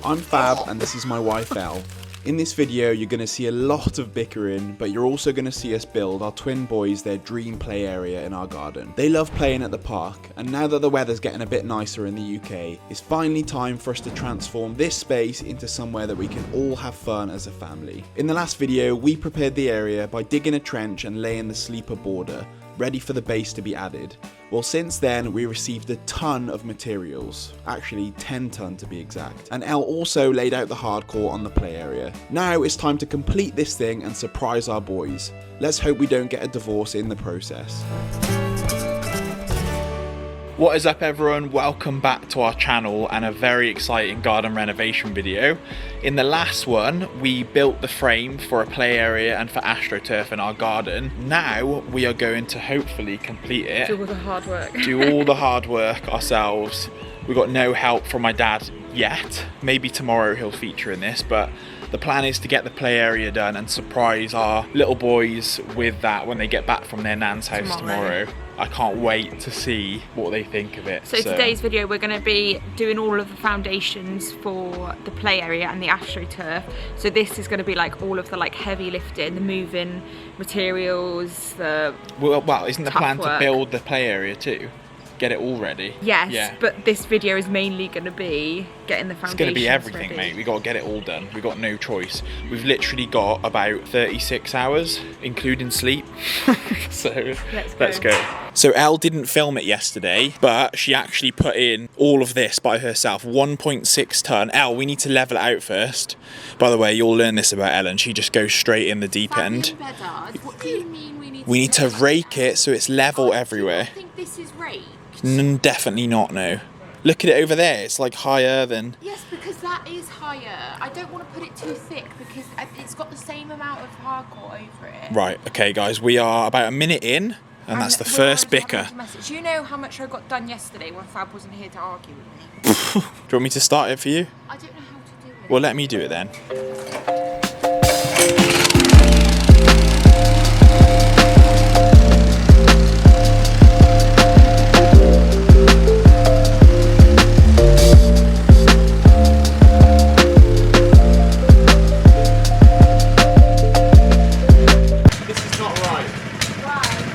I'm Fab and this is my wife Elle. In this video you're going to see a lot of bickering, but you're also going to see us build our twin boys their dream play area in our garden. They love playing at the park, and now that the weather's getting a bit nicer in the UK, it's finally time for us to transform this space into somewhere that we can all have fun as a family. In the last video we prepared the area by digging a trench and laying the sleeper border, ready for the base to be added. Well, since then we received a ton of materials, actually 10 ton to be exact, and Elle also laid out the hardcore on the play area. Now it's time to complete this thing and surprise our boys. Let's hope we don't get a divorce in the process. What is up everyone, welcome back to our channel and a very exciting garden renovation video. In the last one we built the frame for a play area and for AstroTurf in our garden. Now we are going to hopefully complete it. Do all the hard work. Do all the hard work ourselves. We've got no help from my dad yet. Maybe tomorrow he'll feature in this, but the plan is to get the play area done and surprise our little boys with that when they get back from their nan's house tomorrow. I can't wait to see what they think of it. So today's video we're going to be doing all of the foundations for the play area and the AstroTurf. So this is going to be like all of the heavy lifting, the moving materials, the well isn't the plan work. To build the play area too? Get it all ready? Yes, yeah. But this video is mainly going to be getting the foundations. It's going to be everything, ready. mate. We got to get it all done. We've got no choice. We've literally got about 36 hours, including sleep. So let's go. So Elle didn't film it yesterday, but she actually put in all of this by herself. 1.6 ton. Elle, we need to level it out first. By the way, you'll learn this about Ellen. She just goes straight in the deep end. Ellbeddard, what do you mean we need to rake it so it's level everywhere. I think this is raked. Definitely not, no. Look at it over there, it's like higher than... Yes, because that is higher. I don't want to put it too thick because it's got the same amount of hardcore over it. Right, okay guys, we are about a minute in and that's the first bicker. Do you know how much I got done yesterday when Fab wasn't here to argue with me? Do you want me to start it for you? I don't know how to do it. Well, let me do it then.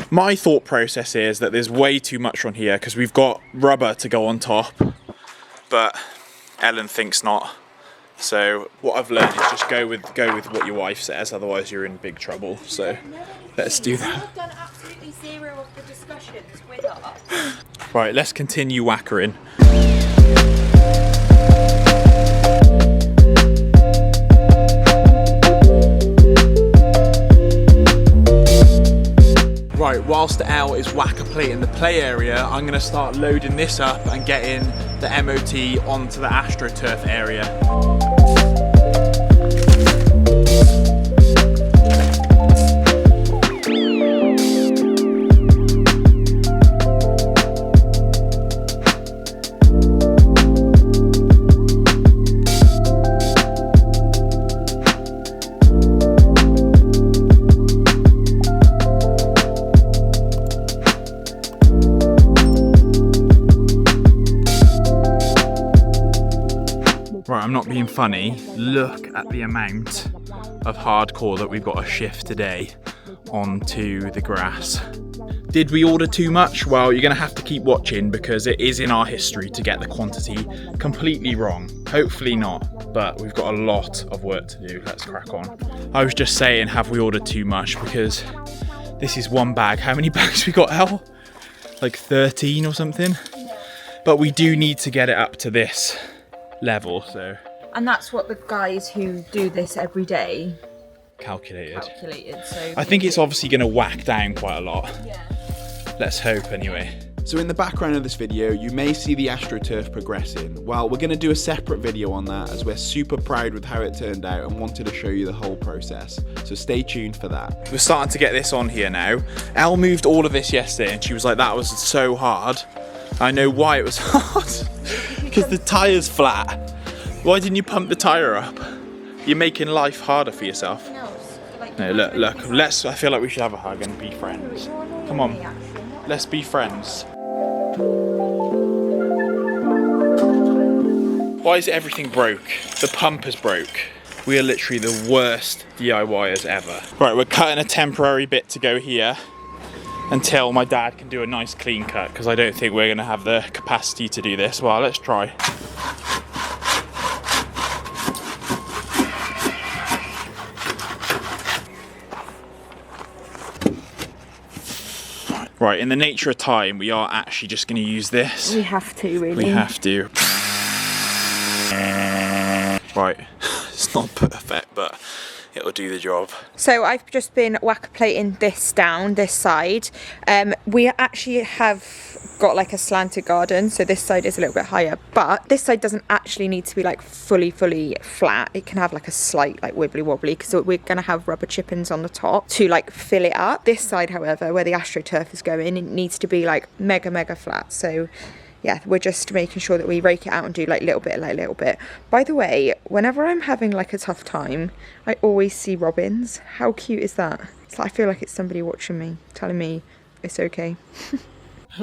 My thought process is that there's way too much on here because we've got rubber to go on top, but Ellen thinks not. So what I've learned is just go with what your wife says, otherwise you're in big trouble. So let's do that. I've done absolutely zero of the discussions with her. Right, let's continue whackering. Right, whilst Elle is whacker plating the play area, I'm going to start loading this up and getting the MOT onto the AstroTurf area. Right, I'm not being funny. Look at the amount of hardcore that we've got to shift today onto the grass. Did we order too much? Well, you're going to have to keep watching because it is in our history to get the quantity completely wrong. Hopefully not, but we've got a lot of work to do. Let's crack on. I was just saying, have we ordered too much? Because this is one bag. How many bags we got, Elle? Like 13 or something? But we do need to get it up to this level, so. And that's what the guys who do this every day calculated. So I think it's obviously going to whack down quite a lot. Yeah. Let's hope anyway. So in the background of this video you may see the AstroTurf progressing. Well, we're going to do a separate video on that as we're super proud with how it turned out and wanted to show you the whole process. So stay tuned for that. We're starting to get this on here now. Elle moved all of this yesterday and she was like, that was so hard. I know why it was hard. Because the tyre's flat. Why didn't you pump the tyre up? You're making life harder for yourself. No, look, I feel like we should have a hug and be friends. Come on, let's be friends. Why is everything broke? The pump is broke. We are literally the worst DIYers ever. Right, we're cutting a temporary bit to go here until my dad can do a nice clean cut, because I don't think we're gonna have the capacity to do this. Well, let's try. Right, in the nature of time, we are actually just gonna use this. We have to, really. We have to. Right, it's not perfect, but it'll do the job. So I've just been whacker plating this down, this side. We actually have got like a slanted garden, so this side is a little bit higher, but this side doesn't actually need to be like fully flat. It can have like a slight like wibbly wobbly, because we're gonna have rubber chippings on the top to like fill it up. This side, however, where the astroturf is going, it needs to be like mega flat. So yeah, we're just making sure that we rake it out and do like little bit. By the way, whenever I'm having like a tough time, I always see robins. How cute is that? It's like I feel like it's somebody watching me, telling me it's okay.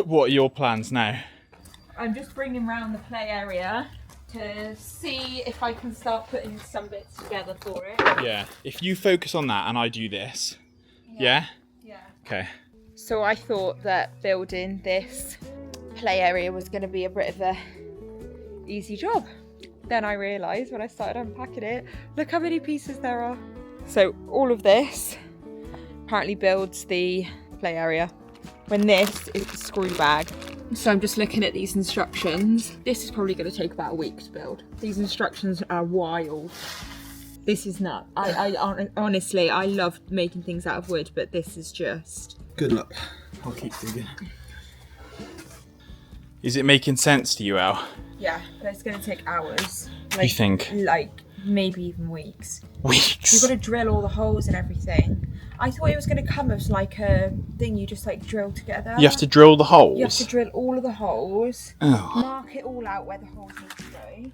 What are your plans now? I'm just bringing round the play area to see if I can start putting some bits together for it. Yeah, if you focus on that and I do this. Yeah? Yeah. Okay. So I thought that building this play area was going to be a bit of a easy job. Then I realised when I started unpacking it, look how many pieces there are. So all of this apparently builds the play area, when this is the screw bag. So I'm just looking at these instructions. This is probably going to take about a week to build. These instructions are wild. This is nuts. I honestly, I love making things out of wood, but this is just... Good luck. I'll keep digging. Is it making sense to you, Al? Yeah, but it's going to take hours. You think? Like, maybe even weeks. Weeks? You've got to drill all the holes and everything. I thought it was going to come as like a thing you just like drill together. You have to drill the holes? You have to drill all of the holes. Oh. Mark it all out where the holes need to go.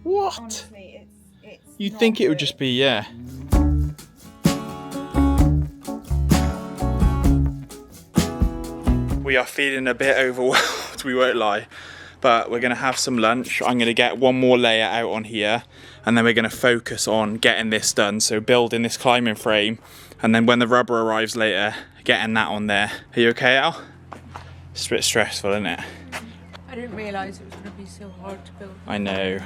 What? Honestly, it's You'd not think it would good. just be, yeah. We are feeling a bit overwhelmed, we won't lie. But we're gonna have some lunch. I'm gonna get one more layer out on here, and then we're gonna focus on getting this done. So building this climbing frame, and then when the rubber arrives later, getting that on there. Are you okay, Al? It's a bit stressful, isn't it? I didn't realise it was going to be so hard to build. I know.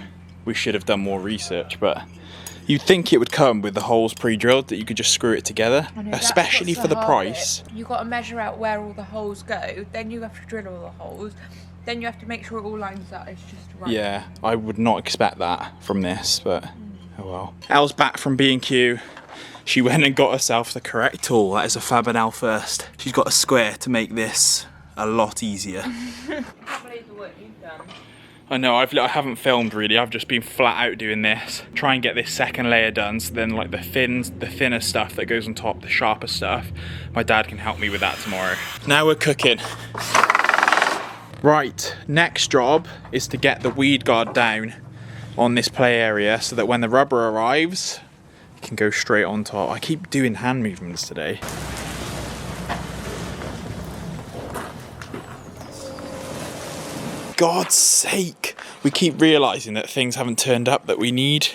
We should have done more research, but you'd think it would come with the holes pre-drilled, that you could just screw it together, I know, especially that's for the what's hard price. bit. You've got to measure out where all the holes go, then you have to drill all the holes, then you have to make sure it all lines up. It's just right. Yeah, I would not expect that from this, but oh well. Elle's back from B&Q. She went and got herself the correct tool. That is a fab&ell first. She's got a square to make this a lot easier. I can't believe the work you've done. I know, I haven't filmed really. I've just been flat out doing this. Try and get this second layer done, so then like the thinner stuff that goes on top, the sharper stuff, my dad can help me with that tomorrow. Now we're cooking. Right, next job is to get the weed guard down on this play area so that when the rubber arrives, it can go straight on top. I keep doing hand movements today. God's sake, we keep realising that things haven't turned up that we need,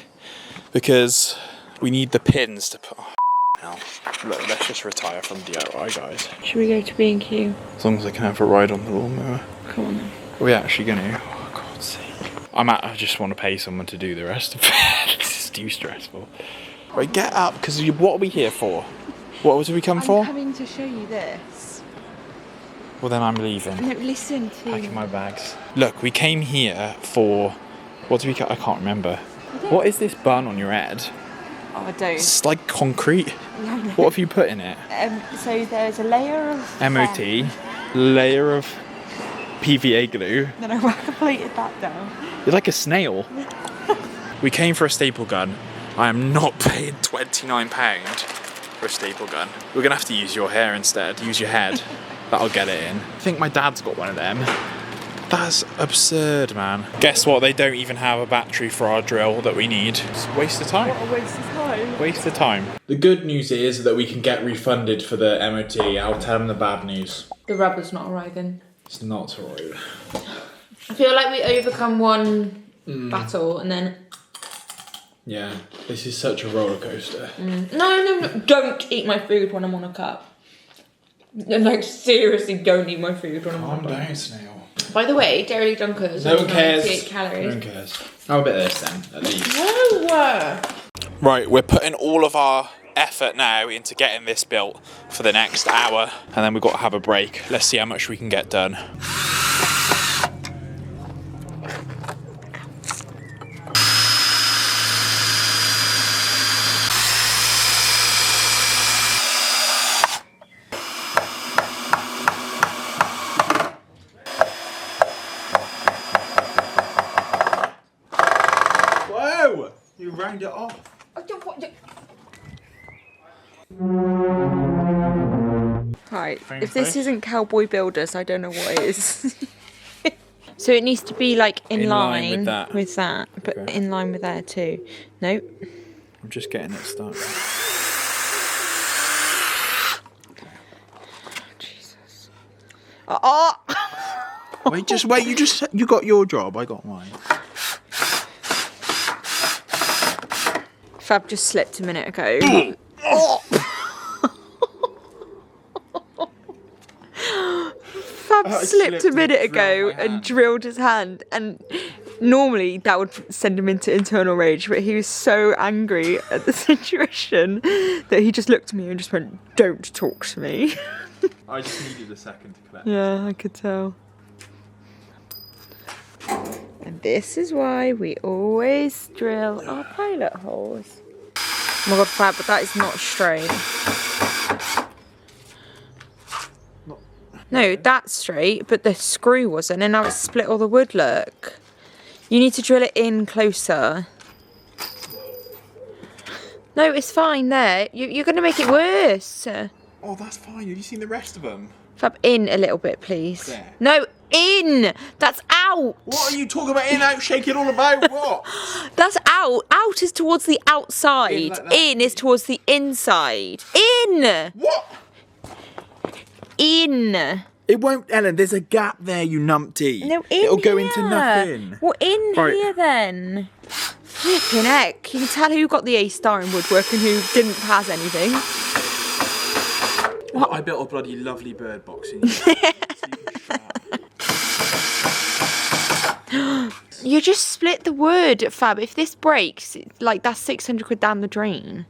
because we need the pins to put. Oh, hell. Look, let's just retire from DIY, guys. Should we go to B&Q? As long as I can have a ride on the lawnmower. Come on then. Are we actually going to? Oh, God's sake. I just want to pay someone to do the rest of it. This is too stressful. Right, get up, because what are we here for? What did we come for? I'm coming to show you this. Well, then I'm leaving. No, listen to... Packing my bags. Look, we came here for... What do we... I can't remember. What is this bun on your head? Oh, I don't. It's like concrete. What have you put in it? So there's a layer of... MOT, layer of PVA glue. Then I whacker plated that down. You're like a snail. We came for a staple gun. I am not paying £29 for a staple gun. We're gonna have to use your hair instead. Use your head. That'll get it in. I think my dad's got one of them. That's absurd, man. Guess what? They don't even have a battery for our drill that we need. It's a waste of time. What a waste of time. Waste of time. The good news is that we can get refunded for the MOT. I'll tell them the bad news. The rubber's not arriving. It's not alright. I feel like we overcome one battle, and then... Yeah, this is such a roller coaster. No, don't eat my food when I'm on a cup. Like, seriously, don't eat my food when I'm on a cup. Calm down, Snail. By the way, Dairy Dunkers. No one cares. 98 calories. No one cares. How about this then, at least? No! Right, we're putting all of our effort now into getting this built for the next hour, and then we've got to have a break. Let's see how much we can get done. Whoa! You round it off. I don't want to... Right, if this isn't Cowboy Builders, I don't know what is. So it needs to be like in line with that, but okay. In line with there too. Nope. I'm just getting it started. Jesus. Oh! Wait, just wait. You got your job. I got mine. Fab just slipped a minute ago. Oh! Fab slipped a minute ago and drilled his hand, and normally that would send him into internal rage, but he was so angry at the situation that he just looked at me and just went, "Don't talk to me." I just needed a second to collect. Yeah, I could tell. And this is why we always drill our pilot holes. Oh my god, Fab, but that is not straight. No, that's straight, but the screw wasn't, and now it's split all the wood, look. You need to drill it in closer. No, it's fine there. You're going to make it worse. Oh, that's fine. Have you seen the rest of them? Fab, in a little bit, please. There. No, in! That's out! What are you talking about? In, out, shaking all about? What? That's out. Out is towards the outside. In is towards the inside. In! What? In. It won't, Ellen. There's a gap there, you numpty. No, in It'll go here. into nothing. Well, in here then. Flipping heck. You can tell who got the A star in woodwork and who didn't pass anything. What? I built a bloody lovely bird box in here. So you can shut up. You just split the wood, Fab. If this breaks, like, that's 600 quid down the drain.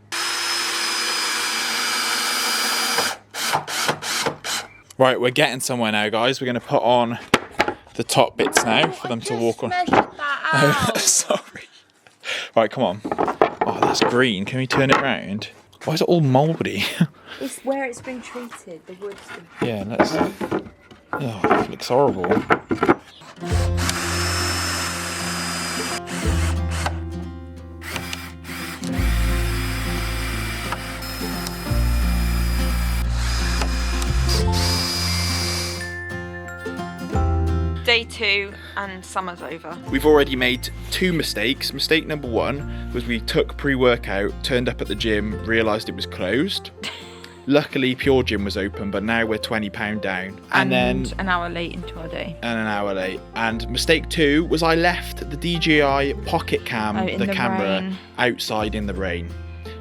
Right, we're getting somewhere now, guys. We're going to put on the top bits now for them to walk on. That out. Sorry. Right, come on. Oh, that's green. Can we turn it round? Why is it all mouldy? It's where it's been treated. The wood's been... Yeah, let's... Oh, it looks horrible. Day 2 and summer's over. We've already made 2 mistakes. Mistake number 1 was we took pre-workout, turned up at the gym, realised it was closed. Luckily, Pure Gym was open, but now we're £20 down. And then an hour late into our day. And an hour late. And mistake 2 was I left the DJI Pocket Cam, the camera, rain. outside in the rain.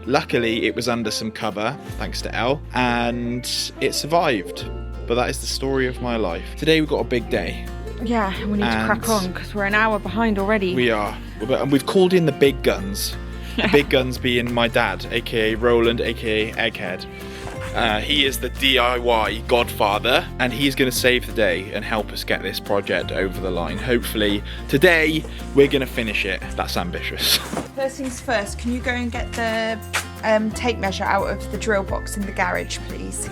Luckily, it was under some cover, thanks to Elle, and it survived. But that is the story of my life. Today we've got a big day. Yeah, and we need to crack on because we're an hour behind already. We are. And we've called in the big guns. The big guns being my dad, aka Roland, aka Egghead. He is the DIY godfather, and he's going to save the day and help us get this project over the line. Hopefully, today we're going to finish it. That's ambitious. First things first, can you go and get the tape measure out of the drill box in the garage, please?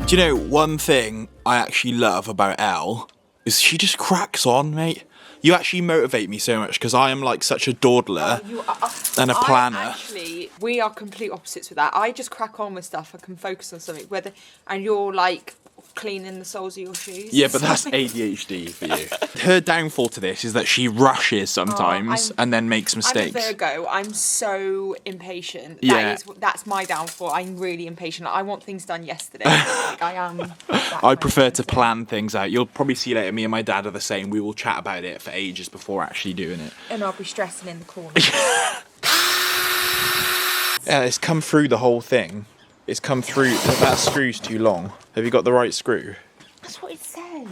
Do you know, one thing I actually love about Elle is she just cracks on, mate. You actually motivate me so much because I am like such a dawdler and a planner. Actually, we are complete opposites with that. I just crack on with stuff. I can focus on something. And you're like cleaning the soles of your shoes. Yeah, but that's ADHD for you. Her downfall to this is that she rushes sometimes and then makes mistakes. I'm a Virgo. I'm so impatient. Yeah. That's my downfall. I'm really impatient. I want things done yesterday. Like, I am. I prefer to plan things out. You'll probably see later, me and my dad are the same. We will chat about it for ages before actually doing it. And I'll be stressing in the corner. Yeah, it's come through the whole thing. It's come through. That screw's too long. Have you got the right screw? That's what it says.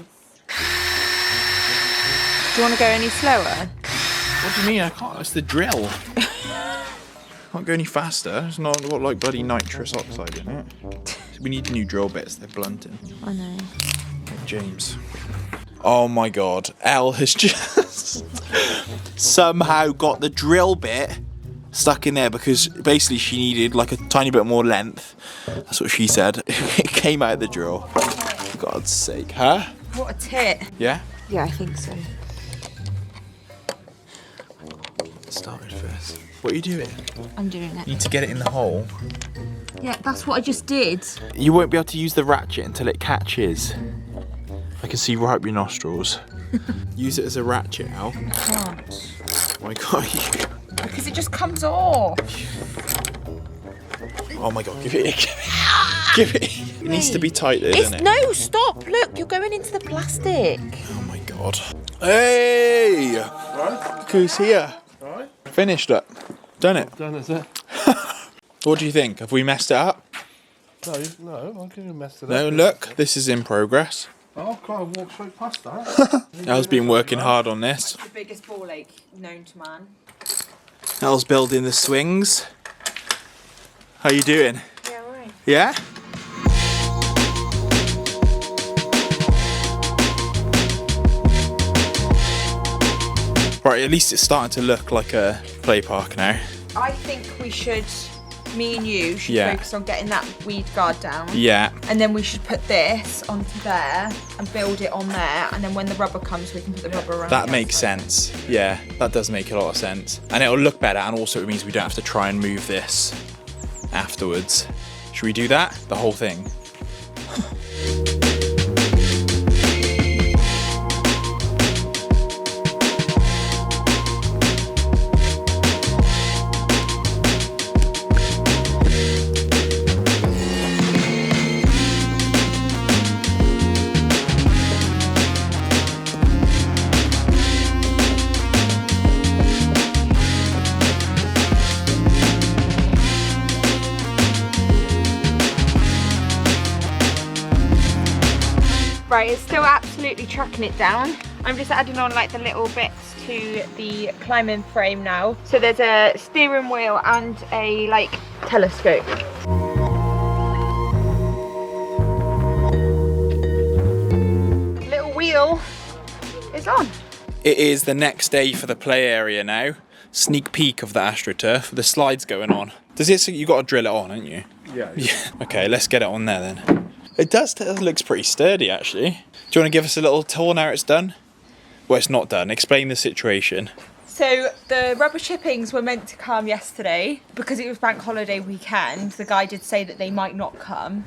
Do you want to go any slower? What do you mean? I can't. It's the drill. Can't go any faster. It's not got like bloody nitrous oxide in it. We need new drill bits. They're blunting. I know. Like James. Oh my God. Elle has just somehow got the drill bit stuck in there because basically she needed like a tiny bit more length. That's what she said. It came out of the drill. For God's sake, huh? What a tit. Yeah? Yeah, I think so. Started first. What are you doing? I'm doing it. You need to get it in the hole. Yeah, that's what I just did. You won't be able to use the ratchet until it catches. I can see right up your nostrils. Use it as a ratchet, Al. I can't. Why can't you? Because it just comes off. Oh my God, give it. Give it. It needs to be tight there, doesn't it? No, stop. Look, you're going into the plastic. Oh my God. Hey! Right? Look who's here. Right? Finished it. Done it. Done, is it? What do you think? Have we messed it up? No, I think you messed it No, up. look. This is in progress. Oh, God, I walked straight past that. Al's been working hard on this. The biggest ball ache known to man. Al's building the swings. How you doing? Yeah, right. Yeah? Right, at least it's starting to look like a play park now. I think we should, me and you, should Yeah. focus on getting that weed guard down. Yeah. And then we should put this onto there and build it on there. And then when the rubber comes, we can put the rubber around. That the makes outside. sense. Yeah, that does make a lot of sense. And it'll look better, and also it means we don't have to try and move this afterwards. Should we do that? The whole thing? Right, it's still absolutely tracking it down. I'm just adding on like the little bits to the climbing frame now. So there's a steering wheel and a like telescope. Little wheel is on. It is the next day for the play area now. Sneak peek of the AstroTurf. The slide's going on. Does it? You got to drill it on, haven't you? Yeah. Yeah. Okay, let's get it on there then. It does. It looks pretty sturdy, actually. Do you want to give us a little tour now it's done? Well, it's not done. Explain the situation. So the rubber chippings were meant to come yesterday because it was bank holiday weekend. The guy did say that they might not come,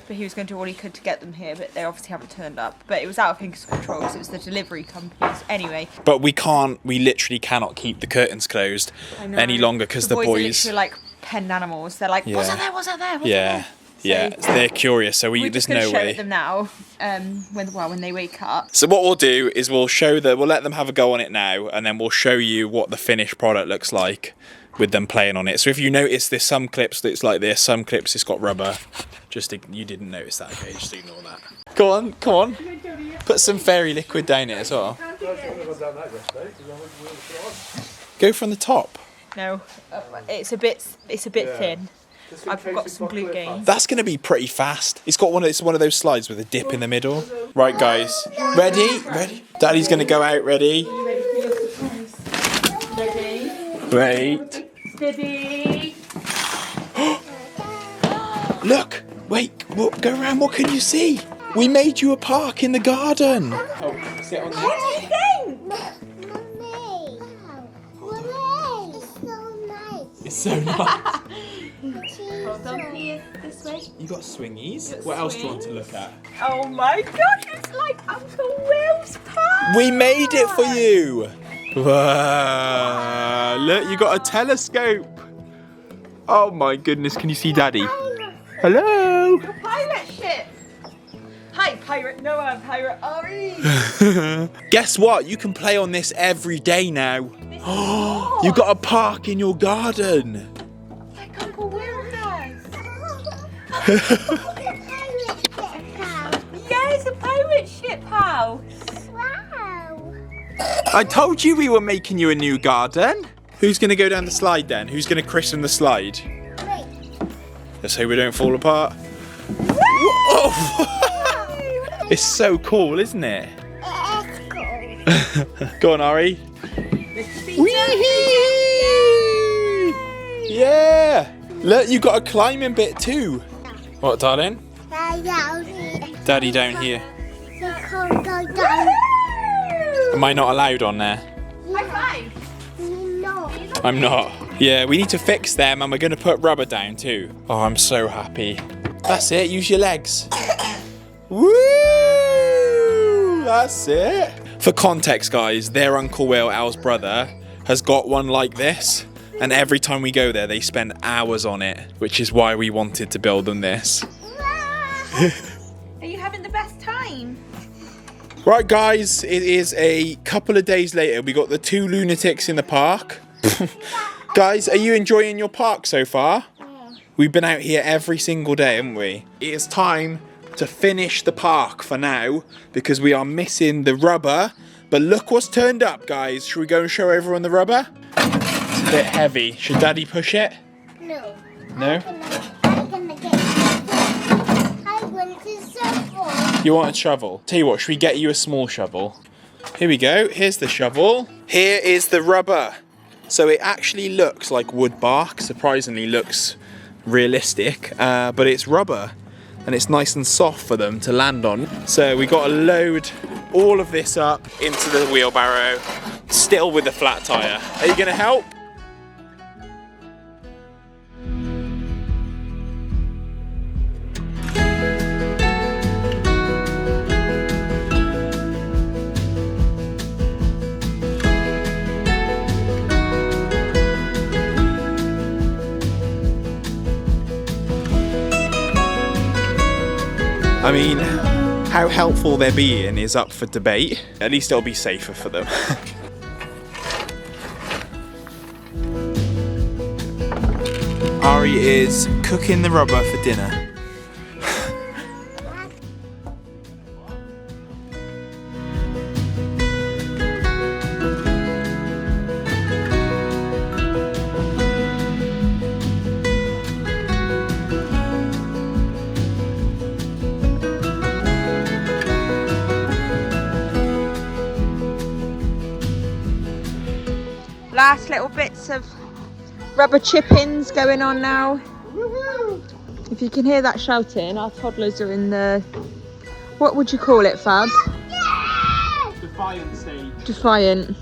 but he was going to do all he could to get them here, but they obviously haven't turned up. But it was out of his control because it was the delivery companies. Anyway. But we literally cannot keep the curtains closed any longer because the boys are literally like penned animals. They're like, what's Yeah. out there, what's out there, what's out Yeah. there? Yeah, So they're curious, so we're there's just going to no show way. it them now, when they wake up. So what we'll do is we'll let them have a go on it now, and then we'll show you what the finished product looks like with them playing on it. So if you notice there's some clips that's like this, some clips it's got rubber. You didn't notice that, okay, just ignore that. Go on, come on. Put some fairy liquid down it as well. Go from the top. No, it's a bit thin. I've got some glue gains. That's going to be pretty fast. It's one of those slides with a dip in the middle. Right, guys. Ready? Daddy's going to go out. Ready? Ready? Wait. Steady. Look. Wait. Go around. What can you see? We made you a park in the garden. Oh, sit on there. What do you think? It's so nice. This way. You got swingies. Got What else do you swing. want to look at? Oh my gosh, it's like Uncle Will's park. We made it for you! Wow. Look, you got a telescope. Oh my goodness, can you see Daddy? Hello! A pirate ship. Hi, Pirate Noah, Pirate Ari. Guess what? You can play on this every day now. You got a park in your garden. Like Uncle Will has. Yeah, it's a pirate ship house. Wow. I told you we were making you a new garden. Who's going to go down the slide then? Who's going to christen the slide? Wait. Let's hope we don't fall apart. Whoa. It's so cool, isn't it? It's cool. Go on, Ari. Wee-hee! Yeah! Look, you got a climbing bit too. What, darling? Daddy down here. You can't go down. Am I not allowed on there? High five. No. I'm not. Yeah, we need to fix them and we're going to put rubber down too. Oh, I'm so happy. That's it, use your legs. Woo! That's it. For context, guys, their Uncle Will, Al's brother, has got one like this. And every time we go there, they spend hours on it, which is why we wanted to build them this. Are you having the best time? Right, guys, it is a couple of days later. We got the two lunatics in the park. Guys, are you enjoying your park so far? We've been out here every single day, haven't we? It is time to finish the park for now because we are missing the rubber. But look what's turned up, guys. Should we go and show everyone the rubber? It's a bit heavy. Should Daddy push it? No. No? I'm gonna get I want to shovel. You want a shovel? Tell you what, should we get you a small shovel? Here we go. Here's the shovel. Here is the rubber. So it actually looks like wood bark. Surprisingly looks realistic, but it's rubber. And it's nice and soft for them to land on. So we got to load all of this up into the wheelbarrow, still with the flat tire. Are you going to help? I mean, how helpful they're being is up for debate. At least it'll be safer for them. Ari is cooking the rubber for dinner. Last little bits of rubber chippings going on now. If you can hear that shouting, our toddlers are in the, what would you call it, Fab? Defiant stage. Defiant.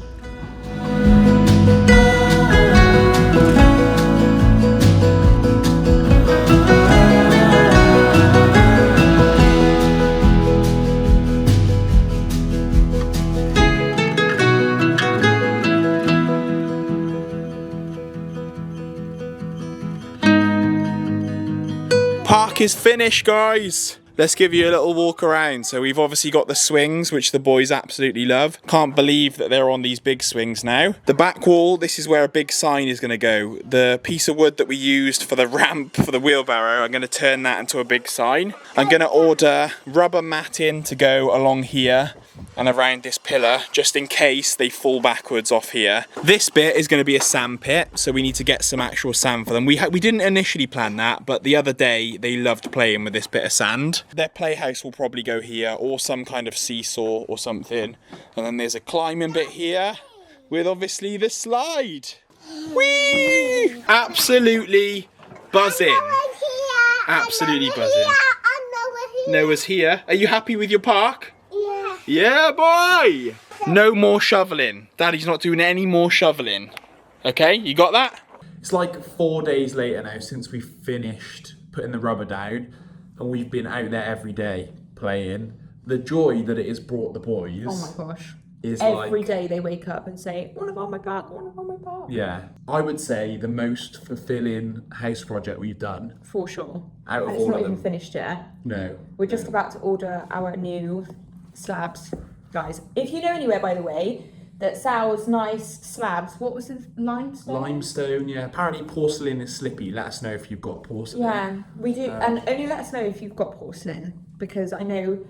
Park is finished, guys. Let's give you a little walk around. So we've obviously got the swings, which the boys absolutely love. Can't believe that they're on these big swings now. The back wall, this is where a big sign is going to go. The piece of wood that we used for the ramp for the wheelbarrow, I'm going to turn that into a big sign. I'm going to order rubber matting to go along here and around this pillar, just in case they fall backwards off here. This bit is going to be a sand pit, so we need to get some actual sand for them. We didn't initially plan that, but the other day they loved playing with this bit of sand. Their playhouse will probably go here, or some kind of seesaw or something. And then there's a climbing bit here, with obviously the slide. Whee! Absolutely buzzing. Absolutely buzzing. Noah's here. Are you happy with your park? Yeah. Yeah, boy! No more shoveling. Daddy's not doing any more shoveling. Okay, you got that? It's like 4 days later now since we finished putting the rubber down, and we've been out there every day playing. The joy that it has brought the boys. Oh my gosh. Is Every like, day they wake up and say, "One on my back, one on my back." yeah, I would say the most fulfilling house project we've done. For sure. Out of And it's all not of even them. finished yet. No. We're just about to order our new slabs, guys. If you know anywhere, by the way, that sells nice slabs, what was the limestone? Limestone, yeah. Apparently porcelain is slippy. Let us know if you've got porcelain. Yeah, we do, and only let us know if you've got porcelain, because I know,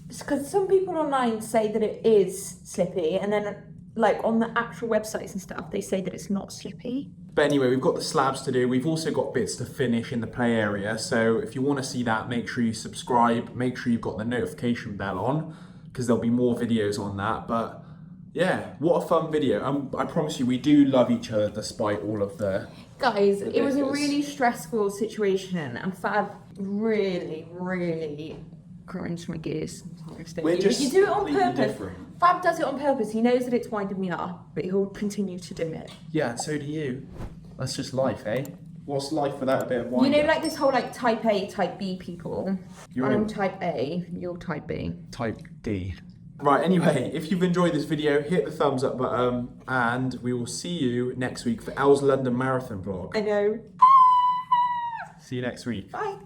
because some people online say that it is slippy, and then like on the actual websites and stuff, they say that it's not slippy. But anyway, we've got the slabs to do. We've also got bits to finish in the play area. So if you want to see that, make sure you subscribe. Make sure you've got the notification bell on, because there'll be more videos on that. But yeah, what a fun video. I promise you, we do love each other despite all of the... Guys, it was a bickers. really stressful situation, and Fab really grinds my gears. We're just you do it on completely purpose. different. Fab does it on purpose. He knows that it's winding me up, but he'll continue to do it. Yeah, and so do you. That's just life, eh? What's life without a bit of You wine? know, like this whole like type A, type B people. You're I'm in- type A, you're type B. Type D. Right, anyway, if you've enjoyed this video, hit the thumbs up button, and we will see you next week for Elle's London Marathon vlog. I know. See you next week. Bye.